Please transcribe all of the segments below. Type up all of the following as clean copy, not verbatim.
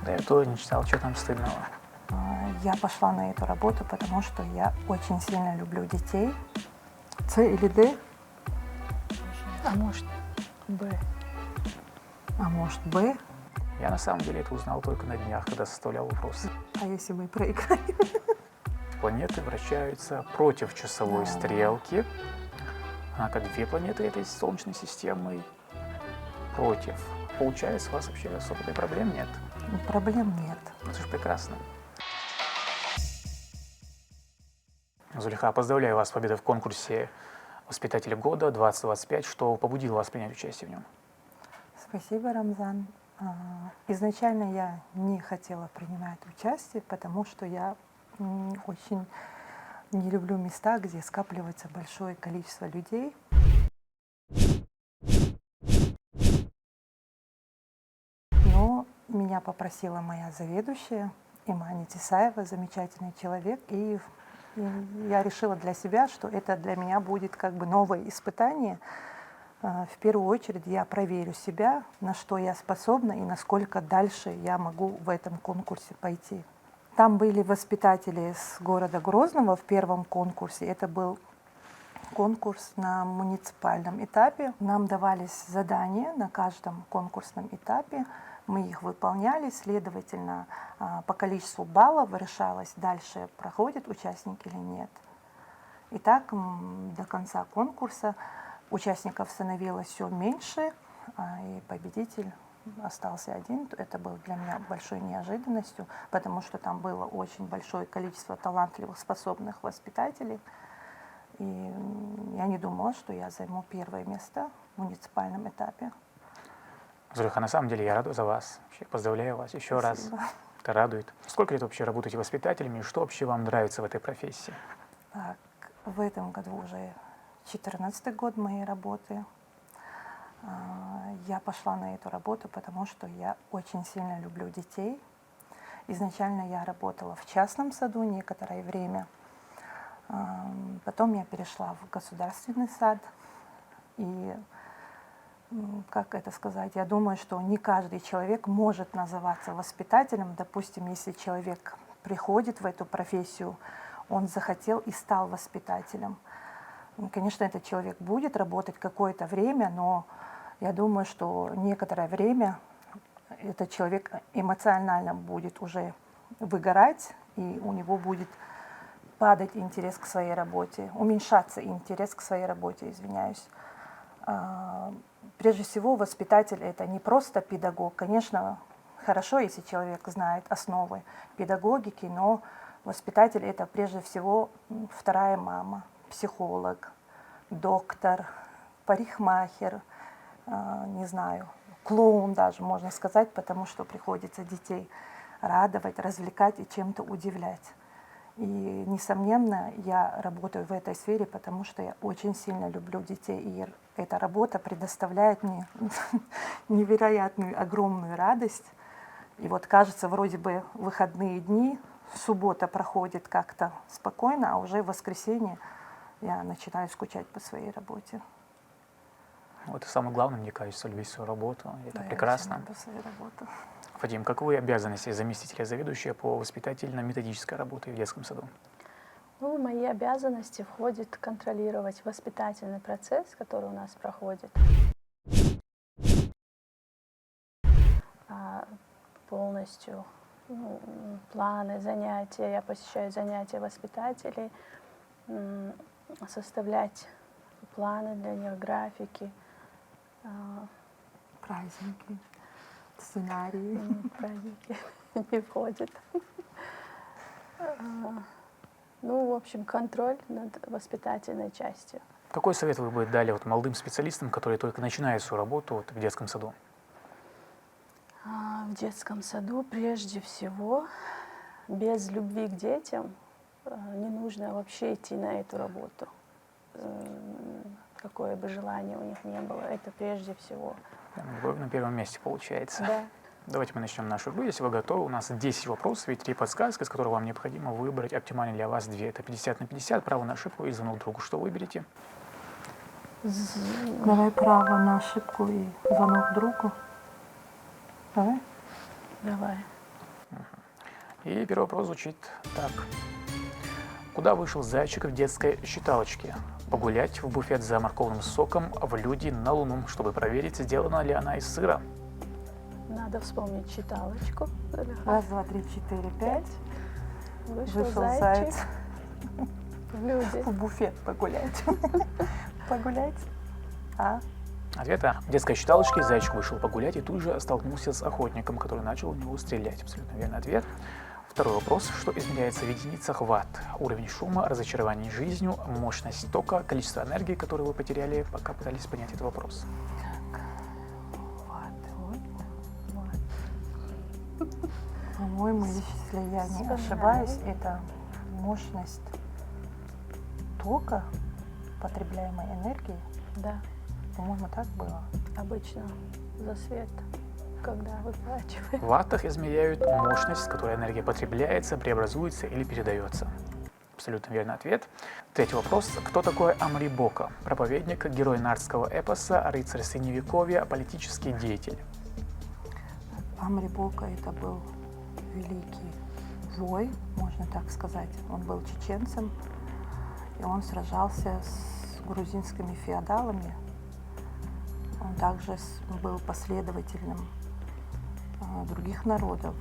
Да я тоже не читал, что там стыдного. Я пошла на эту работу, потому что я очень сильно люблю детей. С или Д, А может, Б. а может Б. Я на самом деле это узнал только на днях, когда составлял вопросы. А если мы проиграем? Планеты вращаются против часовой Да. стрелки. Однако две планеты этой Солнечной системы против. Получается, у вас вообще особой проблем нет. Проблем нет. Это же прекрасно. Зулейха, поздравляю вас с победой в конкурсе «Воспитатель года 2025». Что побудило вас принять участие в нем? Спасибо, Рамзан. Изначально я не хотела принимать участие, потому что я очень не люблю места, где скапливается большое количество людей. Но меня попросила моя заведующая Имани Тисаева, замечательный человек, и я решила для себя, что это для меня будет как бы новое испытание. В первую очередь я проверю себя, на что я способна и насколько дальше я могу в этом конкурсе пойти. Там были воспитатели с города Грозного в первом конкурсе. Это был конкурс на муниципальном этапе. Нам давались задания на каждом конкурсном этапе. Мы их выполняли, следовательно, по количеству баллов решалось, дальше проходит участник или нет. И так до конца конкурса участников становилось все меньше, и победитель остался один. Это было для меня большой неожиданностью, потому что там было очень большое количество талантливых, способных воспитателей. И я не думала, что я займу первое место в муниципальном этапе. Зулейха, на самом деле я рад за вас. Вообще, поздравляю вас еще раз. Это радует. Сколько лет вообще работаете воспитателями? И что вообще вам нравится в этой профессии? Так, в этом году уже 14-й год моей работы. Я пошла на эту работу, потому что я очень сильно люблю детей. Изначально я работала в частном саду некоторое время. Потом я перешла в государственный сад. И, как это сказать, я думаю, что не каждый человек может называться воспитателем. Допустим, если человек приходит в эту профессию, он захотел и стал воспитателем. Конечно, этот человек будет работать какое-то время, но я думаю, что некоторое время этот человек эмоционально будет уже выгорать, и у него будет падать интерес к своей работе, уменьшаться интерес к своей работе, извиняюсь. Прежде всего, воспитатель – это не просто педагог. Конечно, хорошо, если человек знает основы педагогики, но воспитатель – это прежде всего вторая мама, психолог, доктор, парикмахер, не знаю, клоун даже, можно сказать, потому что приходится детей радовать, развлекать и чем-то удивлять. И, несомненно, я работаю в этой сфере, потому что я очень сильно люблю детей, и эта работа предоставляет мне невероятную, огромную радость. И вот кажется, вроде бы выходные дни, суббота проходит как-то спокойно, а уже в воскресенье я начинаю скучать по своей работе. Вот это самое главное, мне кажется, любить свою работу. Это прекрасно. Я люблю свою работу. Фатим, каковы обязанности заместителя заведующего по воспитательно-методической работе в детском саду? Ну, в мои обязанности входит контролировать воспитательный процесс, который у нас проходит. Полностью планы, занятия, я посещаю занятия воспитателей, составлять планы для них, графики. Праздники, сценарии. Праздники не входит. Ну, в общем, контроль над воспитательной частью. Какой совет вы бы дали вот молодым специалистам, которые только начинают свою работу в детском саду? В детском саду прежде всего без любви к детям не нужно вообще идти на эту работу. Какое бы желание у них не было, это прежде всего. Любовь на первом месте получается. Да. Давайте мы начнем нашу игру. Если вы готовы, у нас 10 вопросов и 3 подсказки, из которых вам необходимо выбрать оптимально для вас 2. Это 50 на 50, право на ошибку и звонок другу. Что выберете? Давай право на ошибку и звонок другу. Давай. Давай. И первый вопрос звучит так. Куда вышел зайчик в детской считалочке? Погулять в буфет за морковным соком, в люди на Луну, чтобы проверить, сделана ли она из сыра. Надо вспомнить читалочку. Раз, два, три, четыре, пять. Вышел Вышел зайчик заяц в люди. в буфет погулять. Погулять. А? Ответ А. В детской считалочке зайчик вышел погулять и тут же столкнулся с охотником, который начал в него стрелять. Абсолютно верный ответ. Второй вопрос. Что измеряется в единицах ватт? Уровень шума, разочарование жизнью, мощность тока, количество энергии, которую вы потеряли, пока пытались понять этот вопрос. По-моему, если я не Вспоминаю. ошибаюсь, это мощность тока, потребляемой энергии. Да, По-моему, так было. обычно за свет, когда выплачиваем. В ваттах измеряют мощность, с которой энергия потребляется, преобразуется или передается. Абсолютно верный ответ. Третий вопрос. Кто такой Амрибока? Проповедник, герой нардского эпоса, рыцарь средневековья, политический деятель. Амрибока это был великий вой, можно так сказать. Он был чеченцем, и он сражался с грузинскими феодалами. Он также был последовательным других народов.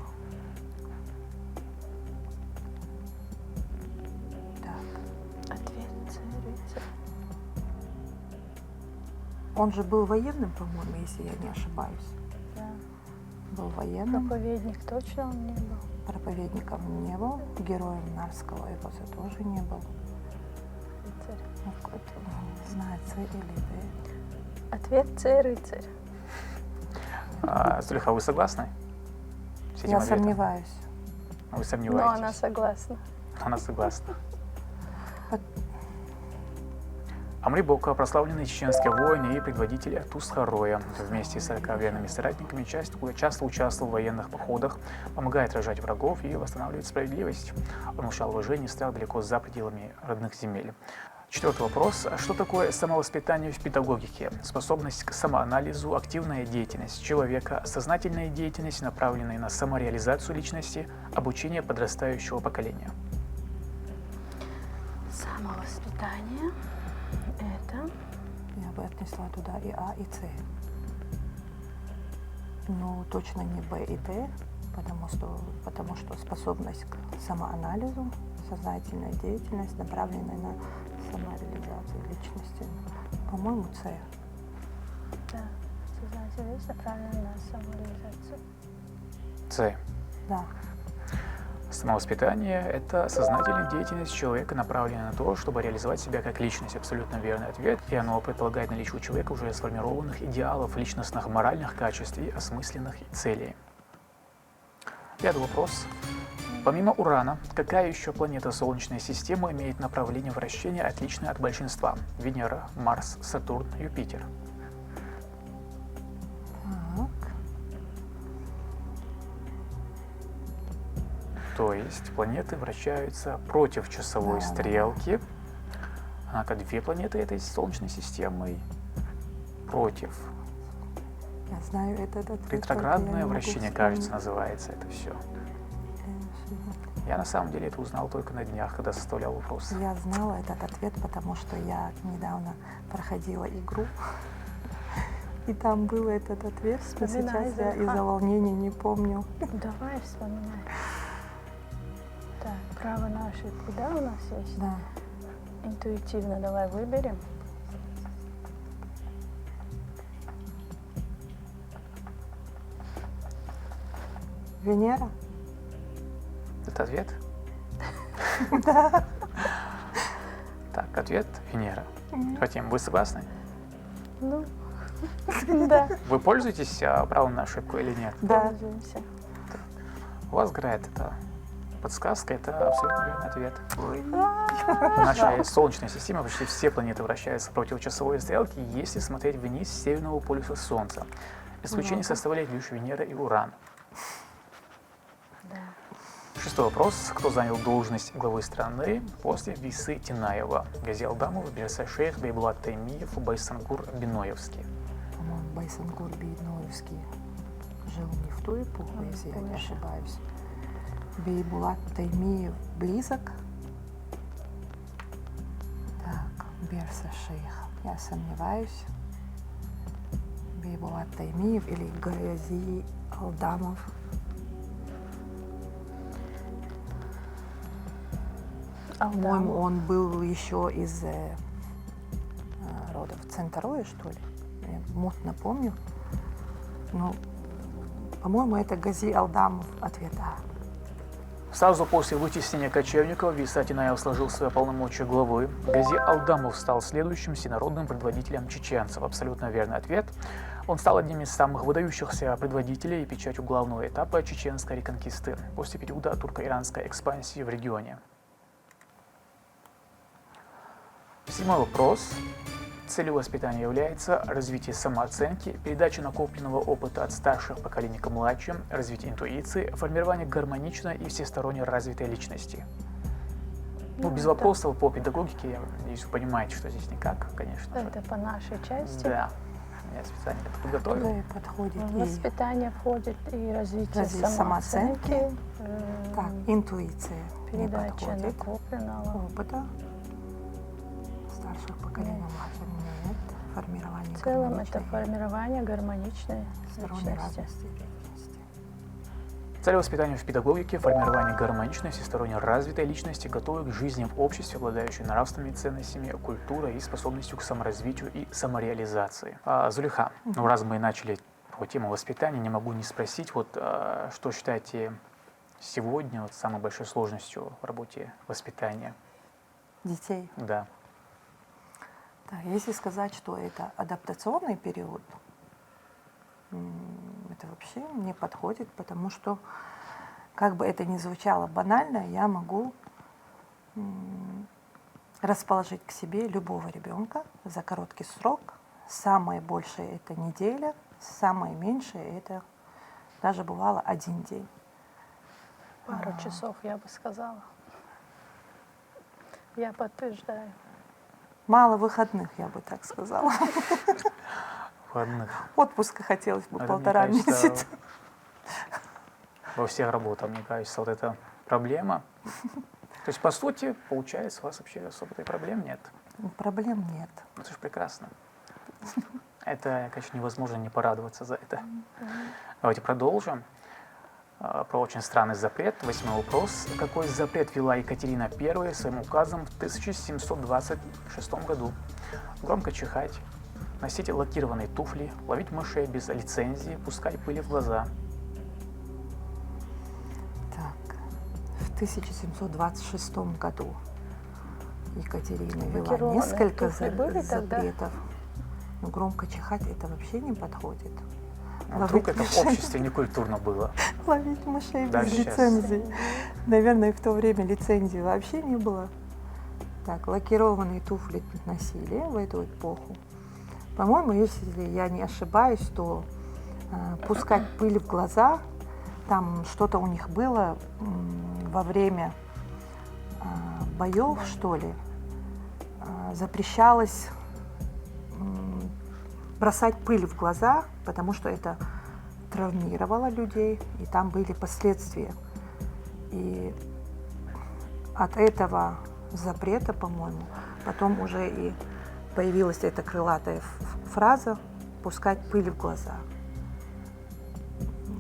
Так. Ответ рыцарь. Он же был военным, по-моему, если я не ошибаюсь. Да. Был военным, Проповедник точно он не был. проповедником не был, героем Нарского эпоса тоже не был. Рыцарь. Ну, не знаю, Ц или Д. Ответ С рыцарь. Зульха, вы согласны? С этим Я ответом? сомневаюсь. Вы Но сомневаетесь? она согласна. Она согласна. Под- Амрибока, прославленный чеченский воин и предводитель Тусхароя, вместе с 40 верными соратниками часто участвовал в военных походах, помогая отражать врагов и восстанавливать справедливость. Он внушал уважение и страх далеко за пределами родных земель. Четвертый вопрос. Что такое самовоспитание в педагогике? Способность к самоанализу, активная деятельность человека, сознательная деятельность, направленная на самореализацию личности, обучение подрастающего поколения. Самовоспитание – это Я бы отнесла туда и А, и С. Ну, точно не Б и Д, потому что способность к самоанализу, сознательная деятельность, направленная на самореализацию личности. По-моему, С. да, сознательность направлена на самореализацию. С. Да. Самовоспитание – это сознательная деятельность человека, направленная на то, чтобы реализовать себя как личность. Абсолютно верный ответ. И оно предполагает наличие у человека уже сформированных идеалов, личностных, моральных качеств и осмысленных целей. Пятый вопрос. Помимо Урана, какая еще планета Солнечной системы имеет направление вращения, отличное от большинства? Венера, Марс, Сатурн, Юпитер. Так. То есть планеты вращаются против часовой Да. стрелки. Однако две планеты этой Солнечной системы против. Я знаю этот ответ. Ретроградное только я не могу вращение, вспомнить. кажется, называется это все. Я на самом деле это узнал только на днях, когда составлял вопрос. Я знала этот ответ, потому что я недавно проходила игру, и там был этот ответ, но Вспоминай, сейчас я Зульха. из-за волнения не помню. Давай вспоминай. Так, право на ошибку, да, у нас есть? Да. Интуитивно давай выберем. Венера? Это ответ? Так, ответ Венера. Хотим, вы согласны? Ну, да, Вы пользуетесь правом на ошибку или нет? Да. пользуемся. У вас играет эта подсказка, это абсолютно верный ответ. В нашей Солнечной системе почти все планеты вращаются против часовой стрелки, если смотреть вниз с северного полюса Солнца. Исключение Ну-ка. составляет лишь Венера и Уран. Да. Шестой вопрос. Кто занял должность главы страны после Висы Тинаева? Гази Алдамов, Бирсашейх, Бейбулат Таймиев, Байсангур Биноевский. По-моему, Байсангур Биноевский жил не в ту эпоху, Он если я не позже. ошибаюсь. Бейбулат Таймиев близок. Так, Берса Шейх, я сомневаюсь. Бейбулат Таймиев или Гази Алдамов. По-моему, он был еще из родов Центроя, что ли. Я мутно помню. Ну, по-моему, это Гази Алдамов. Ответ А. Сразу после вытеснения кочевников Висат Инаев сложил свои полномочия главы. Гази Алдамов стал следующим всенародным предводителем чеченцев. Абсолютно верный ответ. Он стал одним из самых выдающихся предводителей и печатью главного этапа чеченской реконкисты после периода турко-иранской экспансии в регионе. 7-й вопрос. Целью воспитания является развитие самооценки, передача накопленного опыта от старших поколений к младшим, развитие интуиции, формирование гармоничной и всесторонне развитой личности. Ну, без вопросов по педагогике, я надеюсь, вы понимаете, что здесь никак, конечно же. Это по нашей части. Да, я специально это подготовил. Туда и подходит В и воспитание входит и развитие самооценки. самооценки, так, интуиция не передача подходит. накопленного. Опыта старших поколений младших нет. Формирование В целом это гармоничной формирование гармоничной всесторонней личности. разности личности. Цель воспитания в педагогике – формирование гармоничной, всесторонне развитой личности, готовой к жизни в обществе, обладающей нравственными ценностями, культурой и способностью к саморазвитию и самореализации. Зулейха, ну раз мы начали по теме воспитания, не могу не спросить, вот что считаете сегодня вот самой большой сложностью в работе воспитания? Детей. Да. Так, если сказать, что это адаптационный период, это вообще не подходит, потому что, как бы это ни звучало банально, я могу расположить к себе любого ребенка за короткий срок. Самое большее это неделя, самое меньшее это даже бывало 1 день. Пару часов, я бы сказала. Я подтверждаю. Мало выходных, я бы так сказала. Выходных. Отпуска хотелось бы Это, 1,5 мне кажется, месяца. Во всех работах, мне кажется, вот эта проблема. То есть, по сути, получается, у вас вообще особо этой проблем нет. Проблем нет. Это же прекрасно. Это, конечно, невозможно не порадоваться за это. Давайте продолжим. Про очень странный запрет. 8-й вопрос. Какой запрет ввела Екатерина I своим указом в 1726 году? Громко чихать, носить лакированные туфли, ловить мышей без лицензии, пускать пыли в глаза. Так, в 1726 году Екатерина ввела Лакированные несколько туфли были тогда? запретов. Но громко чихать это вообще не подходит. А вдруг это в обществе некультурно было? Ловить мышей Да, без сейчас. лицензии. Наверное, в то время лицензии вообще не было. Так, лакированные туфли носили в эту эпоху. По-моему, если я не ошибаюсь, то пускать пыль в глаза, там что-то у них было во время боев, что ли, запрещалось бросать пыль в глаза, потому что это травмировало людей, и там были последствия. И от этого запрета, по-моему, потом уже и появилась эта крылатая фраза «пускать пыль в глаза».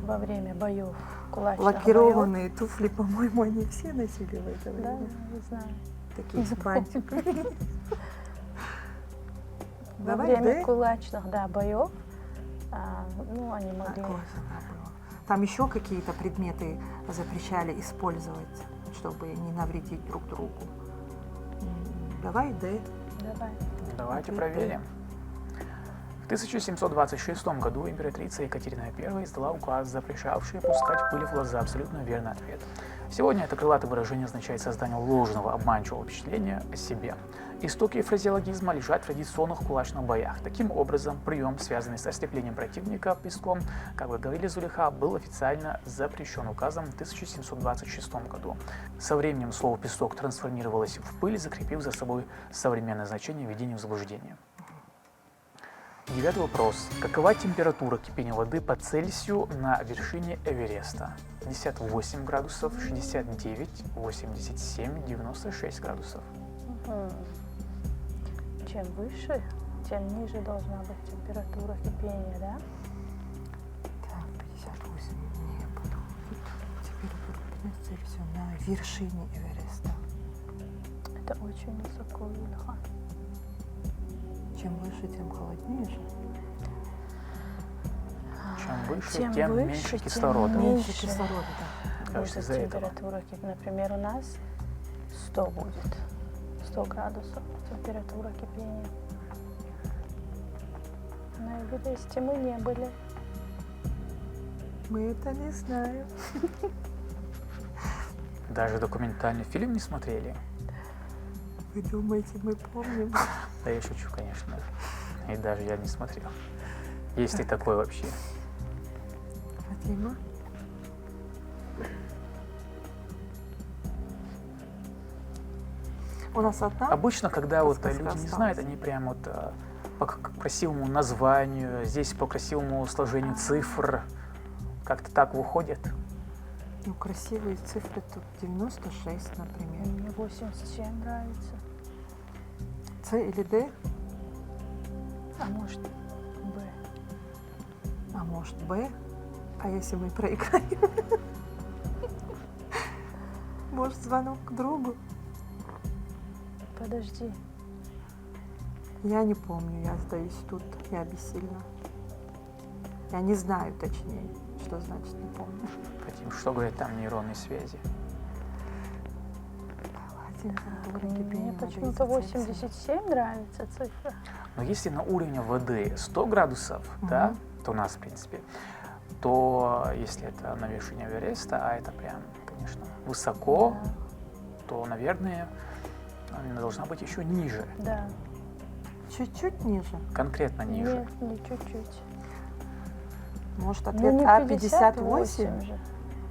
Во время боев, кулачных Лакированные туфли, по-моему, они все носили в это боев. Да, время. не знаю. Такие с бантиками. Во Давай, время да? кулачных, да, боев, ну, они могли... Такое было. Там еще какие-то предметы запрещали использовать, чтобы не навредить друг другу. Давай, да. Давай. Давайте Ответ проверим. В 1726 году императрица Екатерина I издала указ, запрещавший пускать пыль в глаза. Абсолютно верный ответ. Сегодня это крылатое выражение означает создание ложного, обманчивого впечатления о себе. Истоки фразеологизма лежат в традиционных кулачных боях. Таким образом, прием, связанный с ослеплением противника песком, как вы говорили, Зулейха, был официально запрещен указом в 1726 году. Со временем слово «песок» трансформировалось в пыль, закрепив за собой современное значение введения в заблуждение. 9 вопрос. Какова температура кипения воды по Цельсию на вершине Эвереста? 58 градусов, 69, 87, 96 градусов. Мгм. Чем выше, тем ниже должна быть температура кипения, да? Так, 58 не подходит. Температура Цельсия на вершине Эвереста. Это очень высоко, Ильха. Чем выше, тем холоднее же. Чем выше, Чем тем выше, меньше тем кислорода. меньше. Меньше кислорода, да. Кажется, Будет из-за этого. температура кипения. Например, у нас 100 будет. 100 градусов температура кипения. На Эвересте мы не были. Мы это не знаем. Даже документальный фильм не смотрели. Вы думаете, мы помним? Да я шучу, конечно. И даже я не смотрел. Есть ли такое вообще? Фатима? У нас одна? Обычно, когда вот подсказка люди не осталась. знают, они прям вот по красивому названию, здесь по красивому сложению цифр, как-то так выходят. Ну, красивые цифры тут 96, например. Мне 87 нравится. С или Д, А может, Б. а может Б. А если мы проиграем? Может, звонок к другу? Подожди. Я не помню, я сдаюсь тут, я бессильна. Я не знаю точнее, что значит не помню. Хотим, что говорят там нейронные связи? Мне почему-то 87 нравится цифра. Но если на уровне воды 100 градусов, да, то у нас, в принципе, то если это на вершине Эвереста, а это прям, конечно, высоко, Да. то, наверное, она должна быть еще ниже, Да. Чуть-чуть ниже. конкретно ниже. Нет, не чуть-чуть. Может, Ну, ответ не А 58 58? же.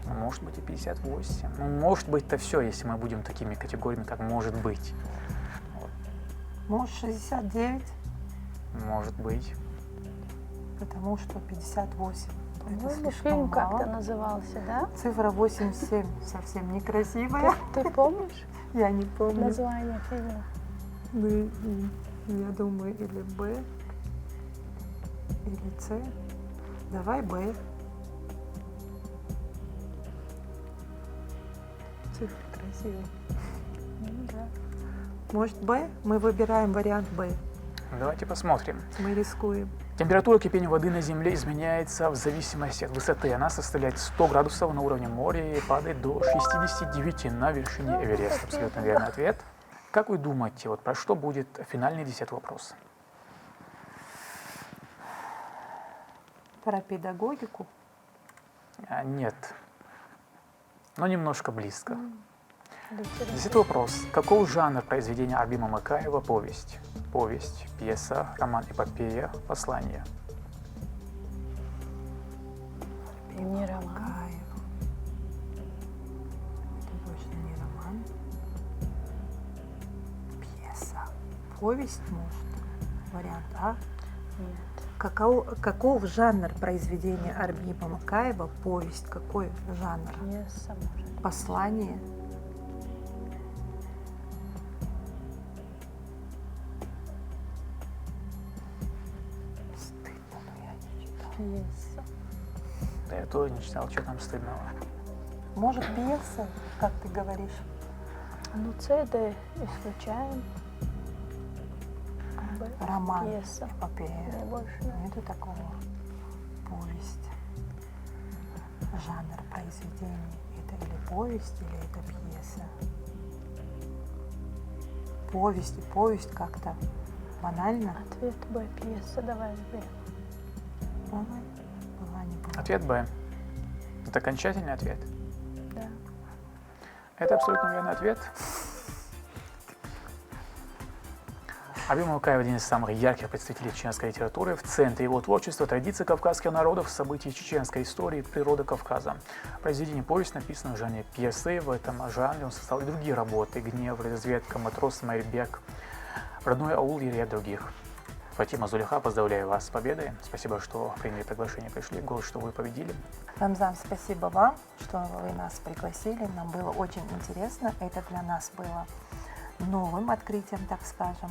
Ну, может быть и 58. Ну, может быть-то все, если мы будем такими категориями, как может быть. Может, 69? Может быть. Потому что 58. Это По-моему, слишком фильм как-то мало. назывался, да? Цифра 87 совсем некрасивая. Ты помнишь Я не помню. название фильма? Ну, я думаю, или Б, или С. Давай Б. Цифры красивые. Ну да. Может, Б? Мы выбираем вариант Б. Давайте посмотрим. Мы рискуем. Температура кипения воды на Земле изменяется в зависимости от высоты. Она составляет 100 градусов на уровне моря и падает до 69 на вершине Эвереста. Абсолютно верный ответ. Как вы думаете, вот про что будет финальный 10 вопрос? Про педагогику. Нет, но немножко близко. Литература. 10 вопрос. Каков жанр произведения Арбима Макаева «Повесть»? Повесть, пьеса, роман, эпопея, послание. Не роман. Макаев. Это точно не роман. Пьеса. Повесть, может. Вариант А. Нет. Каков жанр произведения Арбима Макаева? Повесть. Какой жанр? Пьеса, может. Послание. Стыдно, но я не читала. Пьеса. Да я тоже не читал, что там стыдного. Может, пьеса, как ты говоришь? Ну, С, Д исключаем. А Б. Роман. Пьеса. Эпопея. Мне больше нравится. Нету такого. Повесть. Жанр произведений. Это или повесть, или это пьеса. Повесть и повесть как-то банально. Ответ Б. Пьеса. Давай Б. Давай. Была не была. Ответ Б. Это окончательный ответ. Да. Это абсолютно верный ответ. Арбим Макаев – один из самых ярких представителей чеченской литературы. В центре его творчества традиции кавказских народов, события чеченской истории, природа Кавказа. Произведение «Повесть» написано в жанре пьесы. В этом жанре он создал и другие работы: «Гнев», «Разведка», «Матрос», «Майрбек», «Родной аул» и ряд других. Фатима, Зулейха, поздравляю вас с победой. Спасибо, что приняли приглашение, пришли. Голос, что вы победили. Рамзан, спасибо вам, что вы нас пригласили. Нам было очень интересно. Это для нас было новым открытием, так скажем.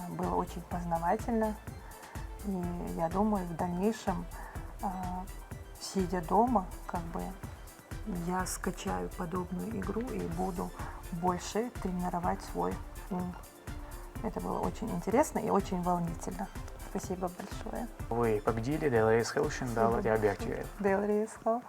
Было очень познавательно. И я думаю, в дальнейшем, сидя дома, как бы я скачаю подобную игру и буду больше тренировать свой ум. Это было очень интересно и очень волнительно. Спасибо большое. Вы победили, Деларис Хелшин дал эти объекты. Деларис Хелшин.